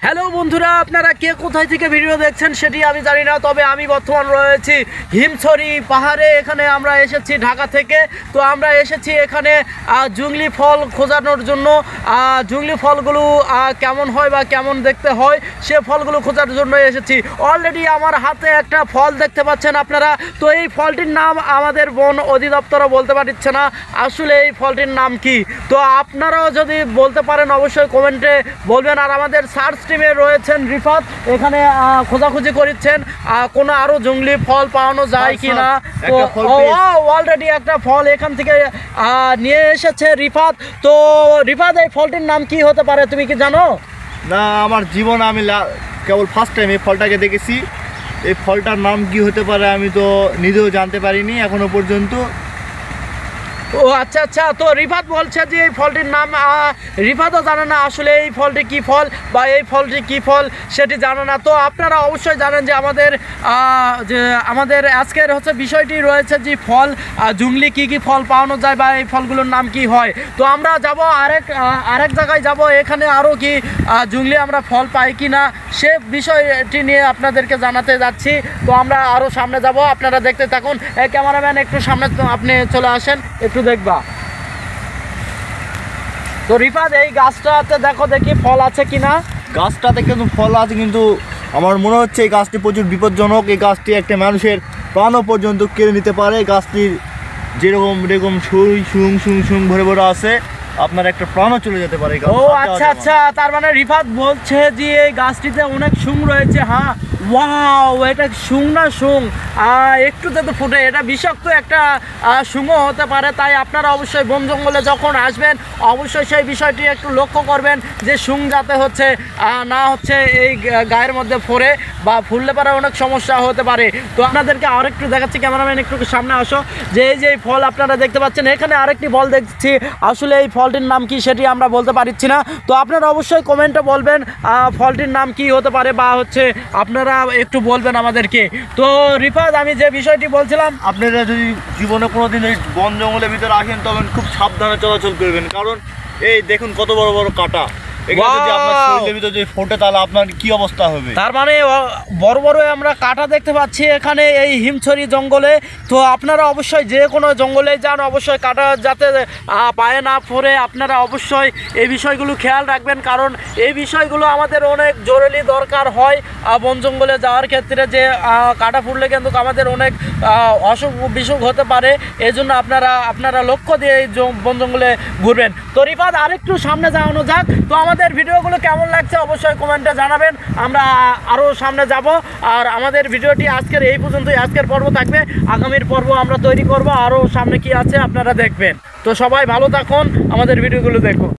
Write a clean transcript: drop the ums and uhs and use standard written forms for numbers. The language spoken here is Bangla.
হ্যালো বন্ধুরা, আপনারা কে কোথায় থেকে ভিডিও দেখছেন সেটি আমি জানি না, তবে আমি বর্তমান রয়েছি হিমছড়ি পাহাড়ে। এখানে আমরা এসেছি ঢাকা থেকে। তো আমরা এসেছি এখানে জংলি ফল খোঁজানোর জন্য। জংলি ফলগুলো কেমন হয় বা কেমন দেখতে হয় সে ফলগুলো খোঁজার জন্য এসেছি। অলরেডি আমার হাতে একটা ফল দেখতে পাচ্ছেন আপনারা। তো এই ফলটির নাম আমাদের বন অধিদপ্তরও বলতে পারছে না আসলে এই ফলটির নাম কি। তো আপনারাও যদি বলতে পারেন অবশ্যই কমেন্টে বলবেন। আর আমাদের সার্চ টিমে রয়েছেন রিফাত, এখানে খোঁজাখুঁজি করছেন কোনো আরো জংলি ফল পাওয়ানো যায় কিনা। তো অলরেডি একটা ফল এখান থেকে নিয়ে এসেছে রিফাত। তো রিফাত, এই ফলটির নাম কি হতে পারে তুমি কি জানো? না, আমার জীবন আমি কেবল ফার্স্ট টাইম এই ফলটাকে দেখেছি। এই ফলটার নাম কি হতে পারে আমি তো নিজেও জানতে পারিনি এখনো পর্যন্ত। ও আচ্ছা আচ্ছা। তো রিফাত বলছে যে এই ফলটির নাম রিফাতও জানে না আসলে এই ফলটি কি ফল বা এই ফলটি কি ফল সেটি জানে না। তো আপনারা অবশ্যই জানেন যে আমাদের আজকের বিষয়টি রয়েছে যে ফল জংলি কি ফল পাওয়ানো যায় বা এই ফলগুলোর নাম কি হয়। তো আমরা যাব আরেক জায়গায় যাব, এখানে আরও কি জংলি আমরা ফল পাই কি না সে বিষয়টি নিয়ে আপনাদেরকে জানাতে যাচ্ছি। তো আমরা আরও সামনে যাব, আপনারা দেখতে থাকুন। ক্যামেরাম্যান একটু সামনে আপনি চলে আসেন, একটু দেখবা। তো রিফাত, এই গাছটাতে দেখো দেখি ফল আছে কিনা। গাছটাতে কিন্তু ফল আছে, কিন্তু আমার মনে হচ্ছে এই গাছটি প্রচুর বিপজ্জনক। এই গাছটি একটা মানুষের প্রাণও পর্যন্ত কেড়ে নিতে পারে। গাছটির যেরকম সুং ভরে ভরে আছে, আপনার একটা প্রাণও চলে যেতে পারে। ও আচ্ছা আচ্ছা, তার মানে রিফাত বলছে যে এই গাছটিতে অনেক সুং রয়েছে। হ্যাঁ, ওয়াও, এটা সুং না সুং একটুতে তো ফুটে, এটা বিষাক্ত একটা সুংও হতে পারে। তাই আপনারা অবশ্যই বন জঙ্গলে যখন আসবেন অবশ্যই সেই বিষয়টি একটু লক্ষ্য করবেন যে সুং যাতে না এই গায়ের মধ্যে ফোরে বা ফুললে পারে অনেক সমস্যা হতে পারে। তো আপনাদেরকে আরেকটু দেখাচ্ছি, ক্যামেরাম্যান একটু সামনে আসো। যে এই যে ফল আপনারা দেখতে পাচ্ছেন, এখানে আরেকটি ফল দেখছি। আসলে এই ফলটির নাম কি সেটি আমরা বলতে পারছি না। তো আপনারা অবশ্যই কমেন্টে বলবেন ফলটির নাম কি হতে পারে বা আপনারা একটু বলবেন আমাদেরকে। তো রিফাত, আমি যে বিষয়টি বলছিলাম, আপনারা যদি জীবনে কোনোদিন এই বন জঙ্গলের ভিতরে আসেন তখন খুব সাবধানে চলাচল করবেন, কারণ এই দেখুন কত বড় বড় কাঁটা। যদি আপনার শরীরের ভিতরে যদি ফোটে তাহলে আপনার কি অবস্থা হবে। তার মানে বড় বড় আমরা কাঁটা দেখতে পাচ্ছি এখানে এই হিমছড়ি জঙ্গলে। তো আপনারা অবশ্যই যে কোনো জঙ্গলে যান অবশ্যই কাঁটা যাতে পায়ে না পড়ে আপনারা অবশ্যই এই বিষয়গুলো খেয়াল রাখবেন, কারণ এই বিষয়গুলো আমাদের অনেক জরুরি দরকার হয় বন জঙ্গলে যাওয়ার ক্ষেত্রে। যে কাঁটা ফুটলে কিন্তু আমাদের অনেক অসুখ বিসুখ হতে পারে, এই জন্য আপনারা লক্ষ্য দিয়ে এই বন জঙ্গলে ঘুরবেন। তো রিফাত, আরেকটু সামনে যাওয়ানো যাক। তো আমাদের ভিডিওগুলো কেমন লাগছে অবশ্যই কমেন্টে জানাবেন, আমরা আরও সামনে যাব। আর আমাদের ভিডিওটি আজকের এই পর্যন্তই, আজকের পর্ব থাকবে। আগামীর পর্ব আমরা তৈরি করব, আরও সামনে কি আছে আপনারা দেখবেন। তো সবাই ভালো থাকুন, আমাদের ভিডিওগুলো দেখুন।